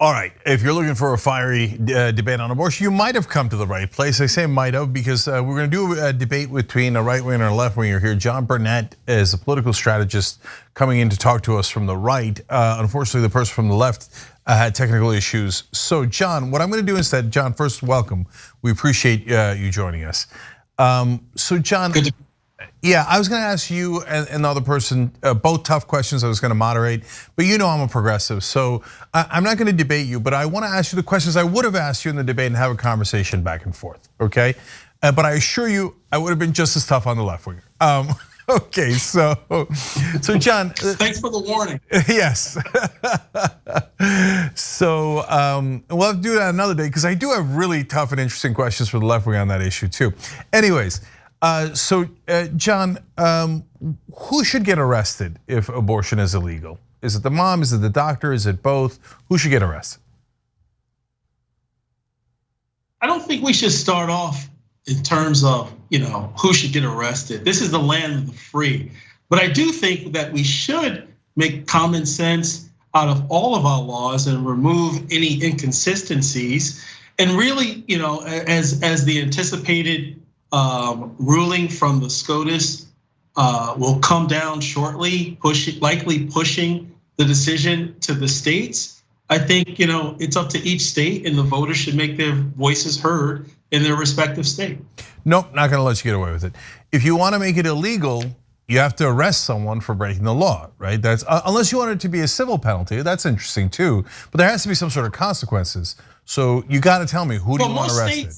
All right, if you're looking for a fiery debate on abortion, you might have come to the right place. I say might have because we're going to do a debate between a right winger and a left winger here. John Burnett is a political strategist coming in to talk to us from the right. Unfortunately, the person from the left had technical issues. So John, what I'm going to do instead, John, first, welcome. We appreciate you joining us. So John, yeah, I was going to ask you and the other person both tough questions. I was going to moderate, but you know I'm a progressive, so I'm not going to debate you. But I want to ask you the questions I would have asked you in the debate and have a conversation back and forth. Okay, but I assure you, I would have been just as tough on the left winger. Okay, so John, thanks for the warning. Yes. So we'll have to do that another day because I do have really tough and interesting questions for the left wing on that issue too. Anyways. So John, who should get arrested if abortion is illegal? Is it the mom? Is it the doctor? Is it both? Who should get arrested? I don't think we should start off in terms of who should get arrested. This is the land of the free, but I do think that we should make common sense out of all of our laws and remove any inconsistencies. And really, as the anticipated ruling from the SCOTUS will come down shortly, likely pushing the decision to the states. I think it's up to each state, and the voters should make their voices heard in their respective state. Nope, not going to let you get away with it. If you want to make it illegal, you have to arrest someone for breaking the law, right? That's unless you want it to be a civil penalty. That's interesting too, but there has to be some sort of consequences. So you got to tell me, who do you want arrested?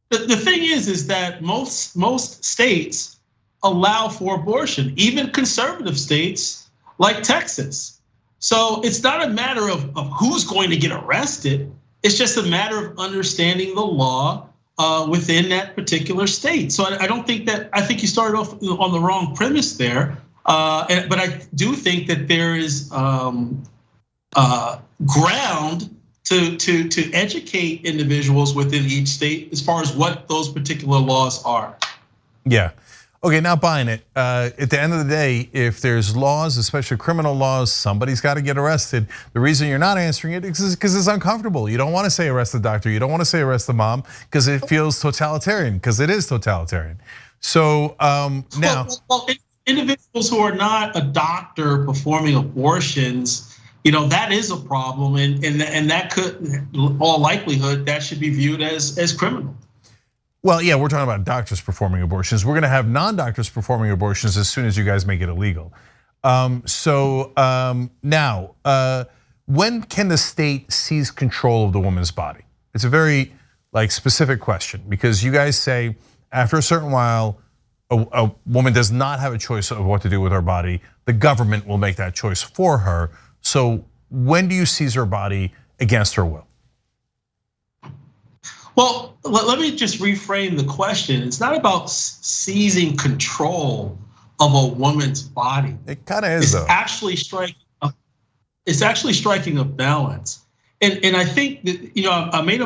The thing is that most states allow for abortion, even conservative states like Texas. So it's not a matter of who's going to get arrested. It's just a matter of understanding the law within that particular state. So I don't think that, I think you started off on the wrong premise there. But I do think that there is ground to educate individuals within each state as far as what those particular laws are. Yeah, okay, not buying it. At the end of the day, if there's laws, especially criminal laws, somebody's got to get arrested. The reason you're not answering it is because it's uncomfortable. You don't want to say arrest the doctor, you don't want to say arrest the mom, because it feels totalitarian, because it is totalitarian. So now. Well, individuals who are not a doctor performing abortions, that is a problem, and that could, in all likelihood, that should be viewed as criminal. Well, yeah, we're talking about doctors performing abortions. We're going to have non-doctors performing abortions as soon as you guys make it illegal. Now, when can the state seize control of the woman's body? It's a very specific question, because you guys say after a certain while, a woman does not have a choice of what to do with her body. The government will make that choice for her. So when do you seize her body against her will? Well, let me just reframe the question. It's not about seizing control of a woman's body. It kind of is, though. It's actually striking a balance. And I think that, I made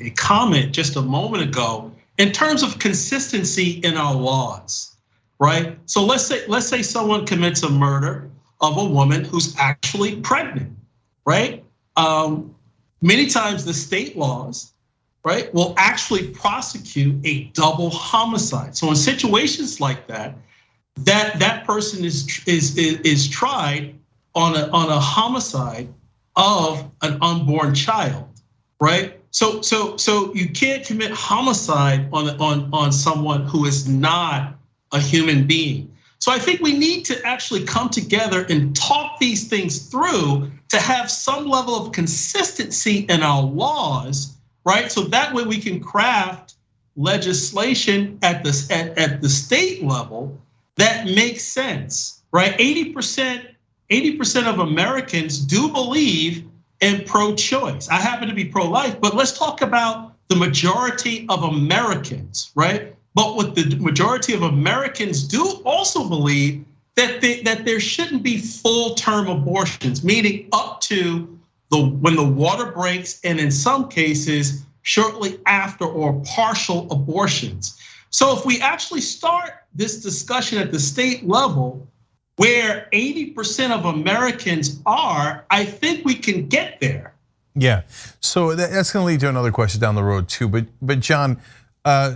a comment just a moment ago in terms of consistency in our laws. Right, so let's say someone commits a murder of a woman who's actually pregnant, right? Many times the state laws, right, will actually prosecute a double homicide. So in situations like that, that person is tried on a homicide of an unborn child, right? So you can't commit homicide on someone who is not a human being. So I think we need to actually come together and talk these things through to have some level of consistency in our laws, right? So that way we can craft legislation at the state level that makes sense, right? 80% of Americans do believe in pro-choice. I happen to be pro-life, but let's talk about the majority of Americans, right? But what the majority of Americans do also believe that there shouldn't be full-term abortions, meaning up to when the water breaks, and in some cases shortly after, or partial abortions. So if we actually start this discussion at the state level, where 80% of Americans are, I think we can get there. Yeah, so that's going to lead to another question down the road too. But John,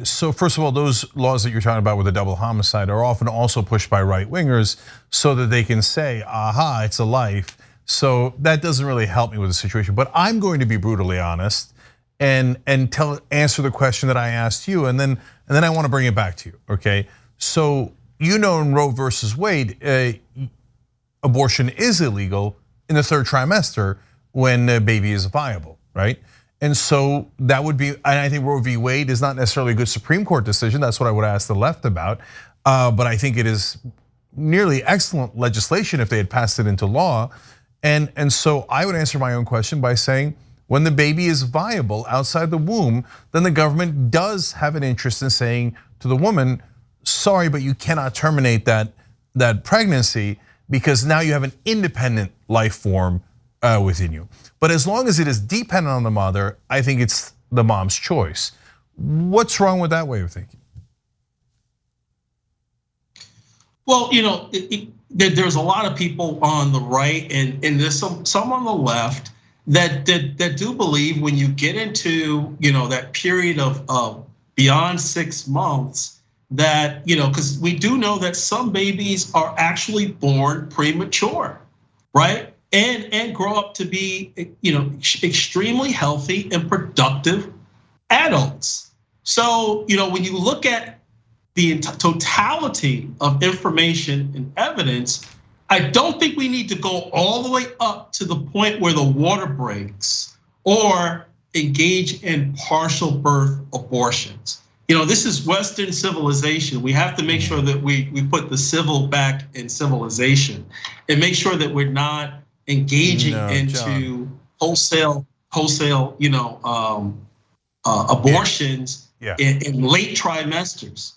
so first of all, those laws that you're talking about with the double homicide are often also pushed by right wingers so that they can say, "Aha, it's a life." So that doesn't really help me with the situation. But I'm going to be brutally honest and answer the question that I asked you, and then I want to bring it back to you. Okay, so in Roe versus Wade, abortion is illegal in the third trimester when the baby is viable, right? And so that would be, and I think Roe v. Wade is not necessarily a good Supreme Court decision. That's what I would ask the left about. But I think it is nearly excellent legislation if they had passed it into law. And so I would answer my own question by saying, when the baby is viable outside the womb, then the government does have an interest in saying to the woman, sorry, but you cannot terminate that pregnancy because now you have an independent life form within you. But as long as it is dependent on the mother, I think it's the mom's choice. What's wrong with that way of thinking? Well, there's a lot of people on the right and there's some on the left that do believe when you get into that period of beyond 6 months that because we do know that some babies are actually born premature, right? And grow up to be extremely healthy and productive adults. So when you look at the totality of information and evidence, I don't think we need to go all the way up to the point where the water breaks or engage in partial birth abortions. This is Western civilization. We have to make sure that we put the civil back in civilization and make sure that we're not engaging into wholesale, abortions in late trimesters.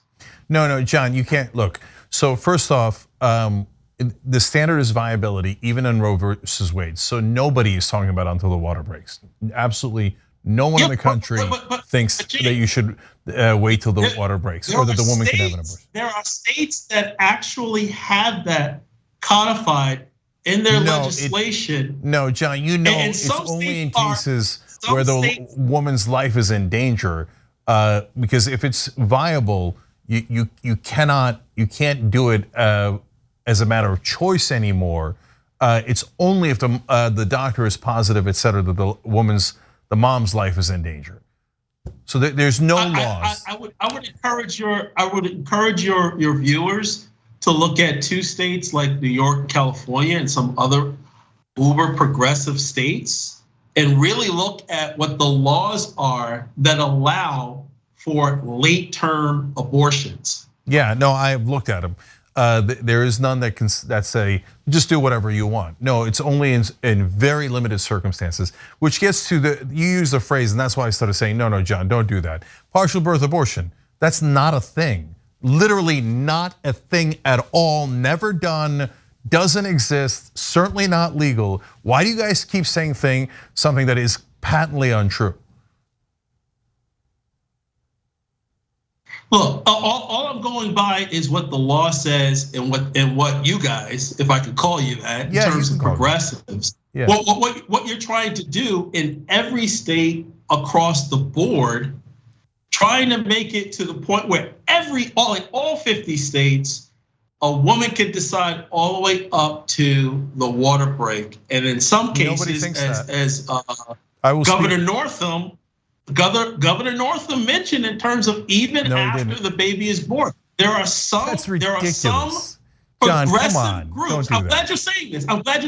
No, John, you can't look. So first off, the standard is viability, even in Roe versus Wade. So nobody is talking about until the water breaks. Absolutely, no one in the country thinks that you should wait till the water breaks or that the woman can have an abortion. There are states that actually have that codified in their legislation. No, John, it's only in cases where the woman's life is in danger. Because if it's viable, you can't do it as a matter of choice anymore. It's only if the doctor is positive, et cetera, that the mom's life is in danger. So there's no laws. I would encourage your viewers to look at 2 states like New York and California and some other uber progressive states and really look at what the laws are that allow for late term abortions. Yeah, no, I've looked at them. There is none that say just do whatever you want. No, it's only in very limited circumstances, which gets to you use the phrase, and that's why I started saying, no, John, don't do that. Partial birth abortion, that's not a thing. Literally not a thing at all, never done, doesn't exist, certainly not legal. Why do you guys keep saying something that is patently untrue? Look, all I'm going by is what the law says and what you guys, if I could call you that, in terms of progressives. Yeah. What you're trying to do in every state across the board, trying to make it to the point where all 50 states, a woman can decide all the way up to the water break, and in some cases, as Governor Northam. Governor Northam mentioned in terms of even after the baby is born, there are some progressive groups. I'm glad you're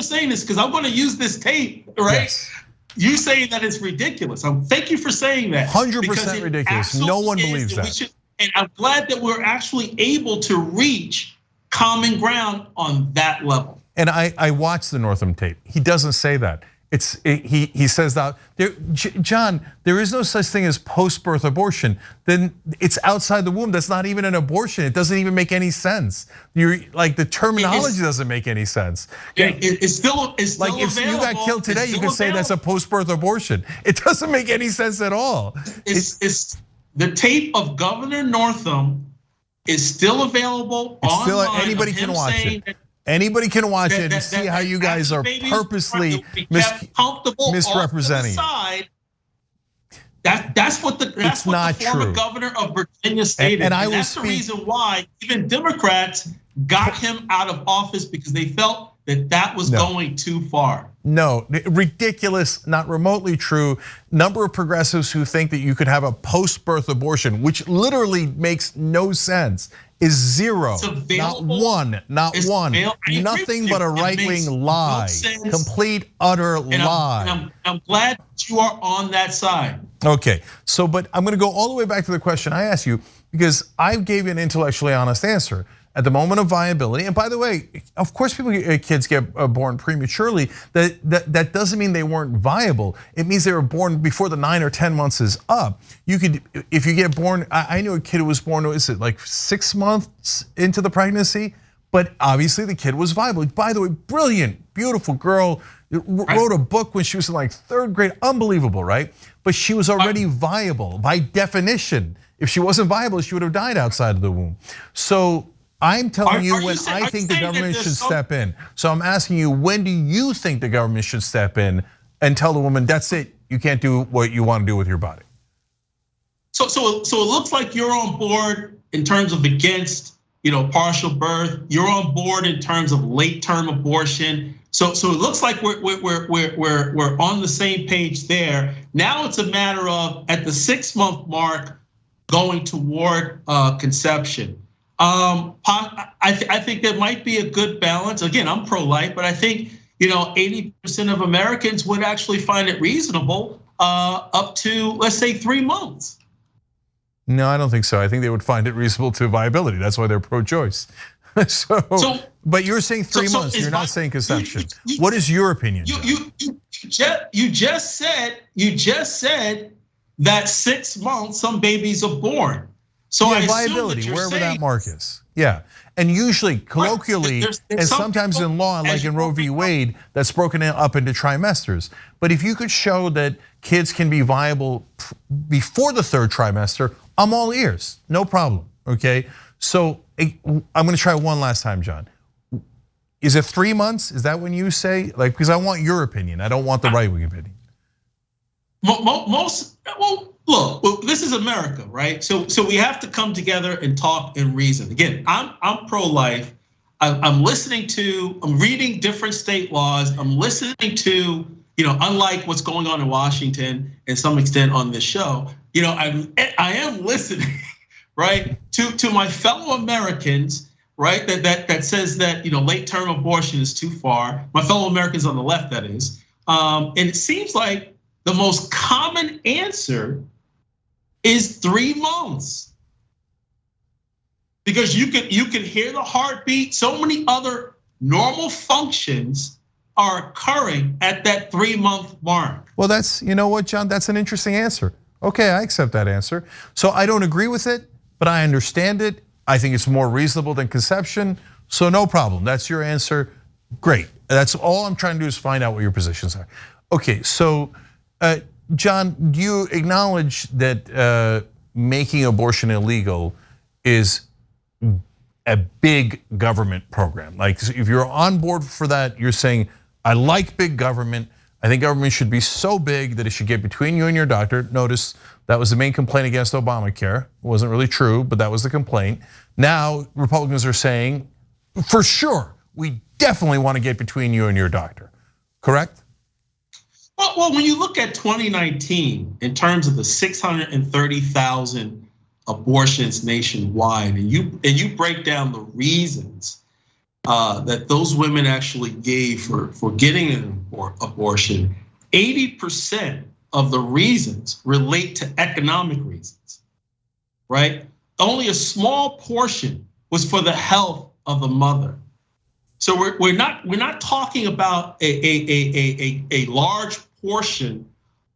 saying this. Because I'm going to use this tape, right? Yes. You saying that it's ridiculous. Thank you for saying that. 100% ridiculous. No one believes that. And I'm glad that we're actually able to reach common ground on that level. And I watched the Northam tape. He doesn't say that. He says that John, there is no such thing as post-birth abortion. Then it's outside the womb. That's not even an abortion. It doesn't even make any sense. The terminology doesn't make any sense. It's still like if you got killed today, you could say that's a post-birth abortion. It doesn't make any sense at all. It's the tape of Governor Northam is still available online. Anybody can watch it. Anybody can watch it and see how you guys are purposely misrepresenting it. That's what the former governor of Virginia stated, and that's the reason why even Democrats got him out of office, because they felt that was going too far. No, ridiculous, not remotely true. Number of progressives who think that you could have a post-birth abortion, which literally makes no sense, is zero. Not one, nothing but a right-wing lie, complete, utter lie. I'm glad that you are on that side. Okay, so but I'm gonna go all the way back to the question I asked you, because I gave you an intellectually honest answer. At the moment of viability, and by the way, of course, kids get born prematurely. That doesn't mean they weren't viable. It means they were born before the 9 or 10 months is up. You could, if you get born, I knew a kid who was born, is it like 6 months into the pregnancy? But obviously the kid was viable. By the way, brilliant, beautiful girl, wrote a book when she was in like 3rd grade, unbelievable, right? But she was already viable by definition. If she wasn't viable, she would have died outside of the womb. So I'm telling you when I think the government should step in. So I'm asking you, when do you think the government should step in and tell the woman, that's it, you can't do what you want to do with your body? So it looks like you're on board in terms of against, partial birth. You're on board in terms of late-term abortion. So it looks like we're on the same page there. Now it's a matter of, at the 6-month mark, going toward conception. I think there might be a good balance. Again, I'm pro-life, but I think 80% of Americans would actually find it reasonable up to, let's say, 3 months. No, I don't think so. I think they would find it reasonable to viability. That's why they're pro-choice. But you're saying 3 months. You're not saying conception. What is your opinion? You just said that 6 months some babies are born. So yeah, viability, wherever that mark is. Yeah, and usually colloquially, and sometimes in law, like in Roe v. Wade, that's broken up into trimesters. But if you could show that kids can be viable before the 3rd trimester, I'm all ears, no problem, okay? So I'm gonna try one last time, John. Is it 3 months? Is that when you say, like, because I want your opinion, I don't want the right-wing opinion. Look, this is America, right? So we have to come together and talk and reason. Again, I'm pro-life. I'm reading different state laws. I'm listening to, unlike what's going on in Washington and some extent on this show, I am listening, right, to my fellow Americans, right, that says that late-term abortion is too far. My fellow Americans on the left, that is, and it seems like the most common answer is 3 months, because you can hear the heartbeat. So many other normal functions are occurring at that 3-month mark. Well, that's, you know what, John, that's an interesting answer. Okay, I accept that answer. So I don't agree with it, but I understand it. I think it's more reasonable than conception. So no problem, that's your answer, great. That's all I'm trying to do is find out what your positions are. Okay, so John, do you acknowledge that making abortion illegal is a big government program? Like, if you're on board for that, you're saying, I like big government. I think government should be so big that it should get between you and your doctor. Notice that was the main complaint against Obamacare. It wasn't really true, but that was the complaint. Now, Republicans are saying, for sure, we definitely want to get between you and your doctor, correct? Well, when you look at 2019 in terms of the 630,000 abortions nationwide, and you break down the reasons that those women actually gave for getting an abortion, 80% of the reasons relate to economic reasons, right? Only a small portion was for the health of the mother. So we're not talking about a large portion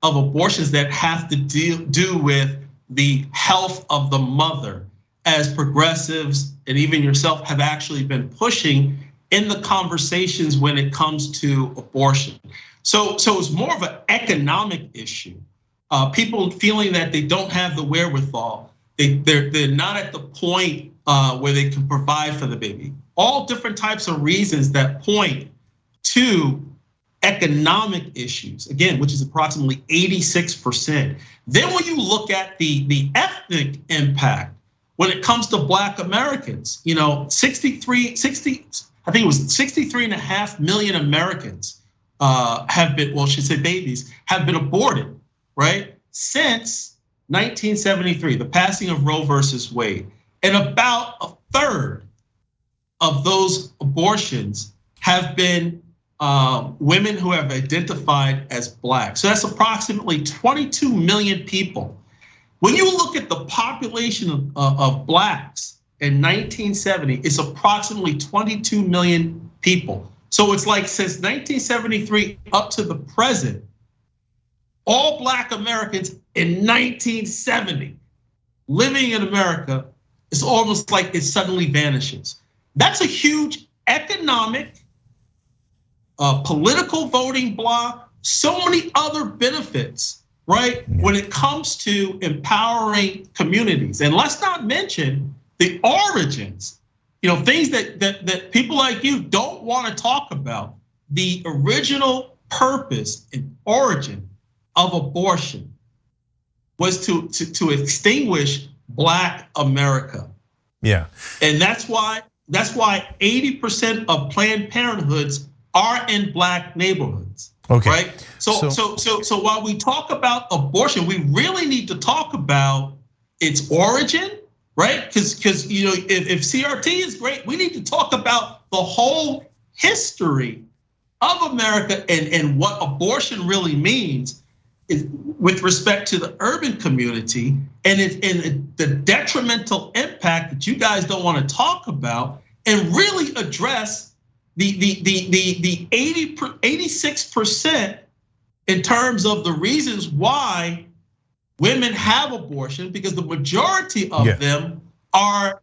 of abortions that have to do with the health of the mother, as progressives and even yourself have actually been pushing in the conversations when it comes to abortion. So it's more of an economic issue. People feeling that they don't have the wherewithal, they're not at the point where they can provide for the baby. all different types of reasons that point to economic issues, again, which is approximately 86%. Then when you look at the ethnic impact, when it comes to Black Americans, 63.5 million Americans have been, well, she said babies, have been aborted, right? Since 1973, the passing of Roe versus Wade. And about a third of those abortions have been women who have identified as Black. So that's approximately 22 million people. When you look at the population of Blacks in 1970, it's approximately 22 million people. So it's like since 1973 up to the present, all Black Americans in 1970 living in America, it's almost like it suddenly vanishes. That's a huge economic, political voting block, so many other benefits, right? When it comes to empowering communities. And let's not mention the origins, things that people like you don't want to talk about. The original purpose and origin of abortion was to extinguish Black America. Yeah. And that's why 80% of Planned Parenthoods are in Black neighborhoods. Okay. Right. So while we talk about abortion, we really need to talk about its origin, right? Because if CRT is great, we need to talk about the whole history of America and what abortion really means with respect to the urban community and the detrimental impact that you guys don't want to talk about, and really address the 86% in terms of the reasons why women have abortion, because the majority of them are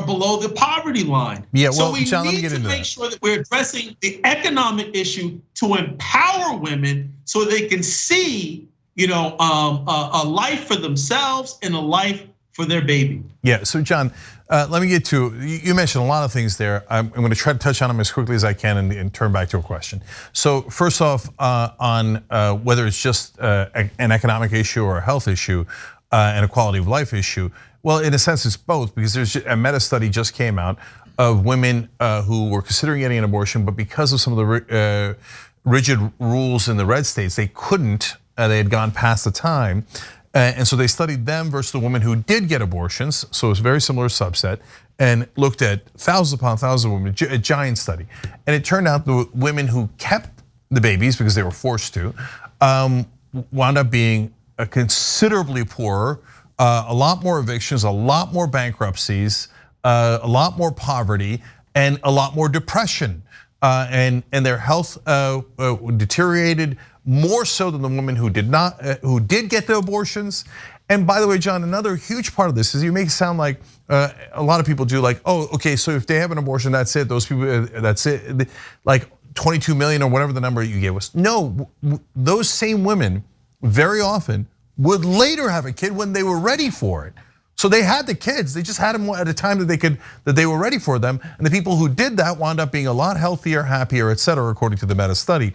below the poverty line. Yeah, well, so we John, need to make sure that we're addressing the economic issue to empower women so they can see, a life for themselves and a life for their baby. Yeah, so John, let me get to, you mentioned a lot of things there. I'm going to try to touch on them as quickly as I can and turn back to a question. So first off, on whether it's just an economic issue or a health issue and a quality of life issue, well, in a sense, it's both, because there's a meta study just came out of women who were considering getting an abortion, but because of some of the rigid rules in the red states, they couldn't, they had gone past the time. And so they studied them versus the women who did get abortions. So it's a very similar subset, and looked at thousands upon thousands of women, a giant study. And it turned out the women who kept the babies because they were forced to, wound up being considerably poorer, a lot more evictions, a lot more bankruptcies, a lot more poverty, and a lot more depression. And their health deteriorated more so than the women who did not, who did get the abortions. And by the way, John, another huge part of this is you make it sound like a lot of people do, like, oh, okay, so if they have an abortion, that's it. Those people, that's it. Like 22 million or whatever the number you gave us. No, those same women very often would later have a kid when they were ready for it. So they had the kids, they just had them at a time that they were ready for them. And the people who did that wound up being a lot healthier, happier, et cetera, according to the meta study.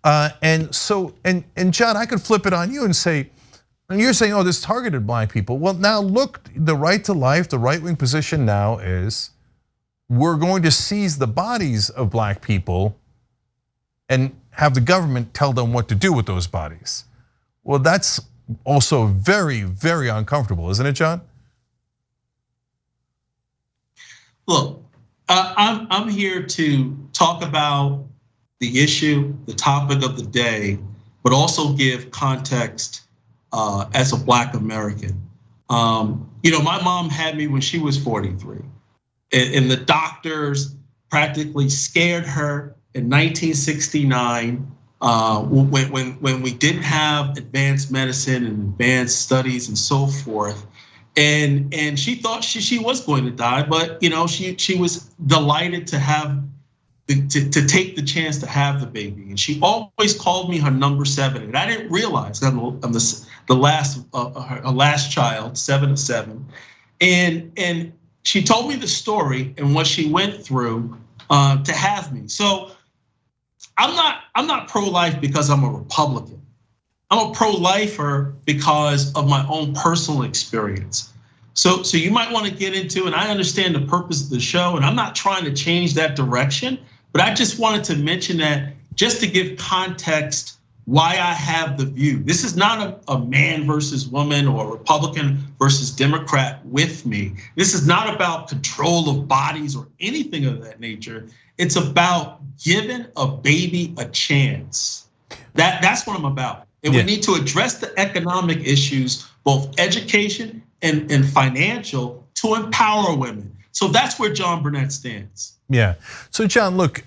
And John, I could flip it on you and say, and you're saying, oh, this targeted Black people. Well, now look, the right to life, the right-wing position now is we're going to seize the bodies of Black people and have the government tell them what to do with those bodies. Well, that's also very, very uncomfortable, isn't it, John? Look, I'm here to talk about the issue, the topic of the day, but also give context as a Black American. My mom had me when she was 43, and the doctors practically scared her in 1969 when we didn't have advanced medicine and advanced studies and so forth. And she thought she was going to die, but she was delighted to have to take the chance to have the baby. And she always called me her number 7, and I didn't realize I'm the last her last child, 7 of 7, and she told me the story and what she went through to have me. So I'm not pro-life because I'm a Republican. I'm a pro-lifer because of my own personal experience. So you might want to get into, and I understand the purpose of the show, and I'm not trying to change that direction, but I just wanted to mention that just to give context why I have the view. This is not a man versus woman or Republican versus Democrat with me. This is not about control of bodies or anything of that nature. It's about giving a baby a chance. That's what I'm about. And we need to address the economic issues, both education and financial, to empower women. So that's where John Burnett stands. Yeah. So John, look,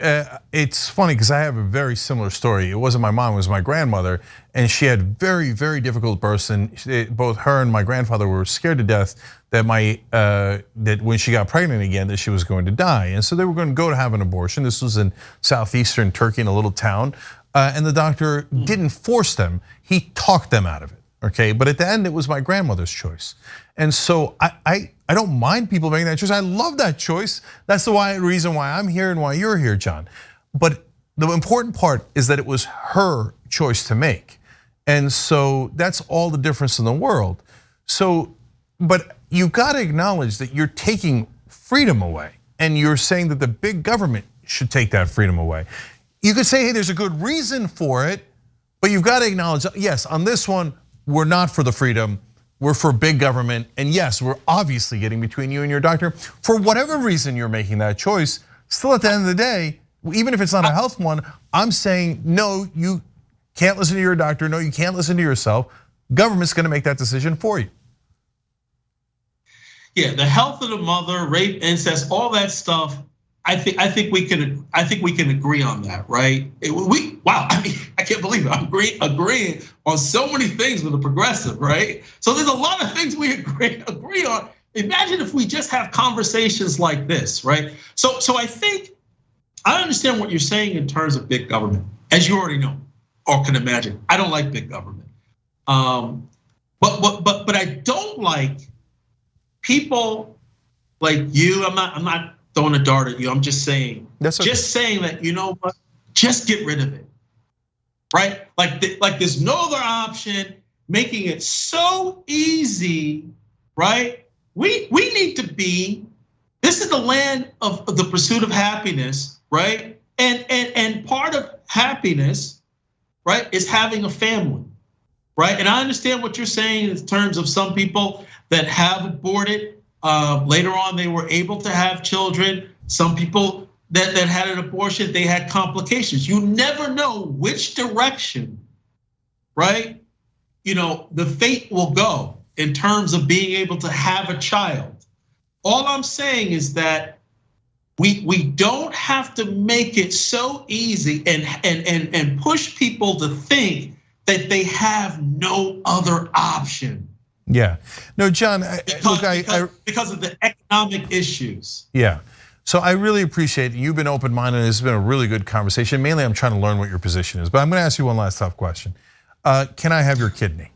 it's funny because I have a very similar story. It wasn't my mom, it was my grandmother, and she had very, very difficult births. And both her and my grandfather were scared to death that that when she got pregnant again, that she was going to die. And so they were going to go to have an abortion. This was in southeastern Turkey in a little town, and the doctor didn't force them; he talked them out of it. Okay, but at the end, it was my grandmother's choice. And so I don't mind people making that choice. I love that choice. That's the reason why I'm here and why you're here, John. But the important part is that it was her choice to make. And so that's all the difference in the world. So, but you've got to acknowledge that you're taking freedom away, and you're saying that the big government should take that freedom away. You could say, hey, there's a good reason for it, but you've got to acknowledge, yes, on this one, we're not for the freedom, we're for big government. And yes, we're obviously getting between you and your doctor. For whatever reason you're making that choice, still at the end of the day, even if it's not a health one, I'm saying, no, you can't listen to your doctor, no, you can't listen to yourself. Government's gonna make that decision for you. Yeah, the health of the mother, rape, incest, all that stuff, I think we can agree on that, right? Wow, I mean, I can't believe it. I'm agreeing on so many things with a progressive, right? So there's a lot of things we agree on. Imagine if we just have conversations like this, right? So I think I understand what you're saying in terms of big government, as you already know or can imagine. I don't like big government, but I don't like people like you. I'm not throwing a dart at you. I'm just saying, just saying that, you know what, just get rid of it, right? Like there's no other option, making it so easy, right? We need to be, this is the land of the pursuit of happiness, right? And part of happiness, right, is having a family, right? And I understand what you're saying in terms of some people that have aborted. Later on, they were able to have children. Some people that had an abortion, they had complications. You never know which direction, right? The fate will go in terms of being able to have a child. All I'm saying is that we don't have to make it so easy and push people to think that they have no other option. Yeah, no, John, because of the economic issues. Yeah, so I really appreciate it. You've been open-minded. It's been a really good conversation. Mainly, I'm trying to learn what your position is, but I'm going to ask you one last tough question. Can I have your kidney?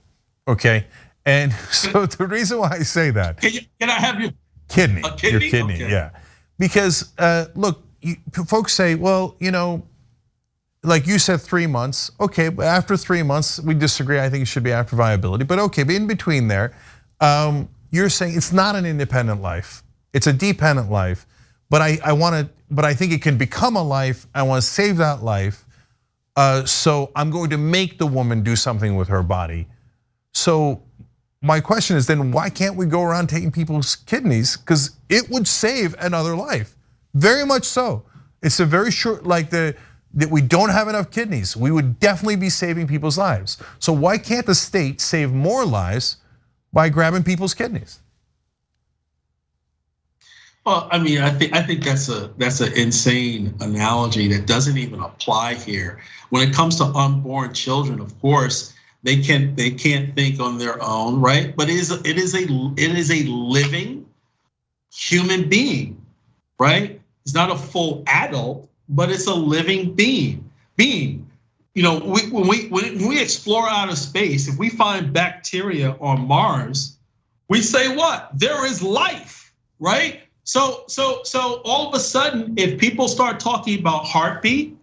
Okay, and so the reason why I say that. Can I have your kidney? A kidney? Your kidney, okay. Yeah. Because look, folks say, well, like you said, 3 months. Okay, but after 3 months, we disagree. I think it should be after viability. But okay, but in between there, you're saying it's not an independent life; it's a dependent life. But I think it can become a life. I want to save that life. So I'm going to make the woman do something with her body. So my question is then, why can't we go around taking people's kidneys? Because it would save another life, very much so. It's a very short, that we don't have enough kidneys. We would definitely be saving people's lives. So why can't the state save more lives by grabbing people's kidneys? Well, I mean, I think that's an insane analogy that doesn't even apply here. When it comes to unborn children, of course, they can't think on their own, right? But it is a living human being, right? It's not a full adult, but it's a living being. When we explore outer space, if we find bacteria on Mars, we say what? There is life, right? So all of a sudden, if people start talking about heartbeat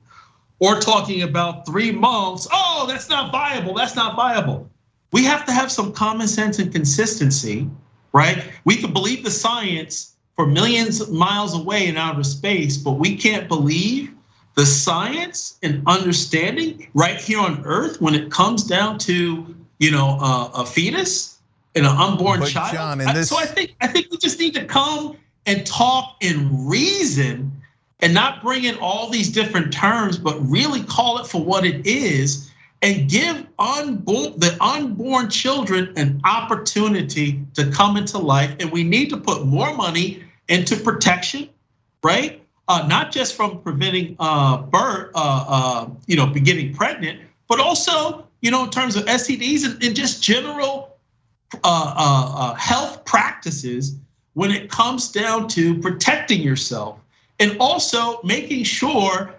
or talking about 3 months, oh, that's not viable, that's not viable. We have to have some common sense and consistency, right? We can believe the science for millions of miles away in outer space, but we can't believe the science and understanding right here on Earth when it comes down to, a fetus and an unborn child. John, so I think we just need to come and talk and reason and not bring in all these different terms, but really call it for what it is and give the unborn children an opportunity to come into life. And we need to put more money into protection, right? Not just from preventing birth, getting pregnant, but also, in terms of STDs and just general health practices when it comes down to protecting yourself, and also making sure,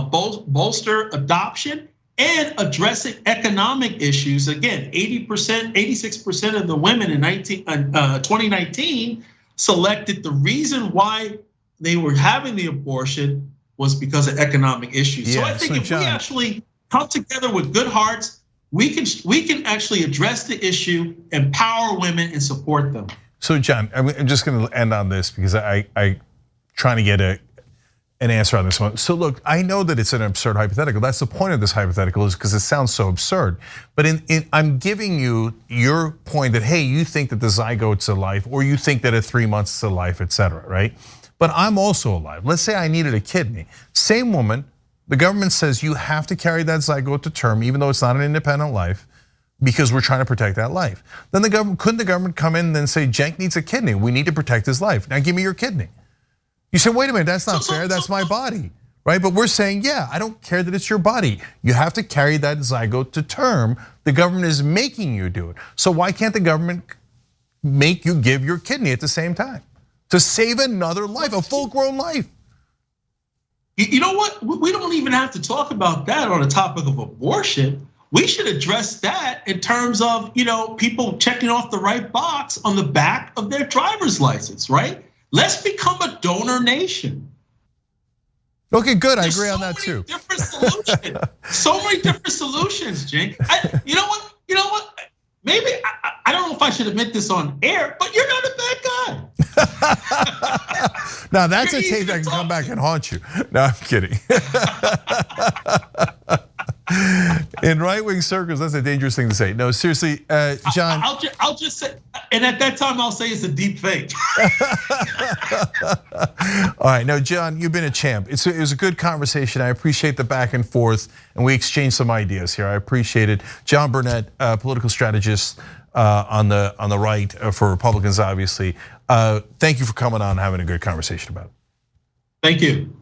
bolster adoption and addressing economic issues. Again, 86% of the women in 2019 selected the reason why they were having the abortion was because of economic issues. So I think if we actually come together with good hearts, we can actually address the issue, empower women, and support them. So John, I'm just going to end on this because I trying to get an answer on this one. So look, I know that it's an absurd hypothetical. That's the point of this hypothetical, is because it sounds so absurd. But I'm giving you your point that, hey, you think that the zygote's alive, or you think that at 3 months it's alive, et cetera, right? But I'm also alive. Let's say I needed a kidney. Same woman, the government says you have to carry that zygote to term, even though it's not an independent life, because we're trying to protect that life. Then couldn't the government come in and say, Cenk needs a kidney, we need to protect his life. Now give me your kidney. You say, wait a minute, that's not fair, that's my body, right? But we're saying, yeah, I don't care that it's your body. You have to carry that zygote to term. The government is making you do it. So why can't the government make you give your kidney at the same time to save another life, a full-grown life? You know what? We don't even have to talk about that on the topic of abortion. We should address that in terms of, people checking off the right box on the back of their driver's license, right? Let's become a donor nation. Okay, good. I agree on that too. Different solutions. So many different solutions, Cenk. You know what? Maybe I don't know if I should admit this on air, but you're not a bad guy. Now that's a tape that can come back and haunt you. No, I'm kidding. In right-wing circles, that's a dangerous thing to say. No, seriously, John. I'll just say, and at that time I'll say it's a deep fake. All right, no, John, you've been a champ. It was a good conversation. I appreciate the back and forth, and we exchanged some ideas here. I appreciate it. John Burnett, political strategist on the right for Republicans, obviously. Thank you for coming on and having a good conversation about it. Thank you.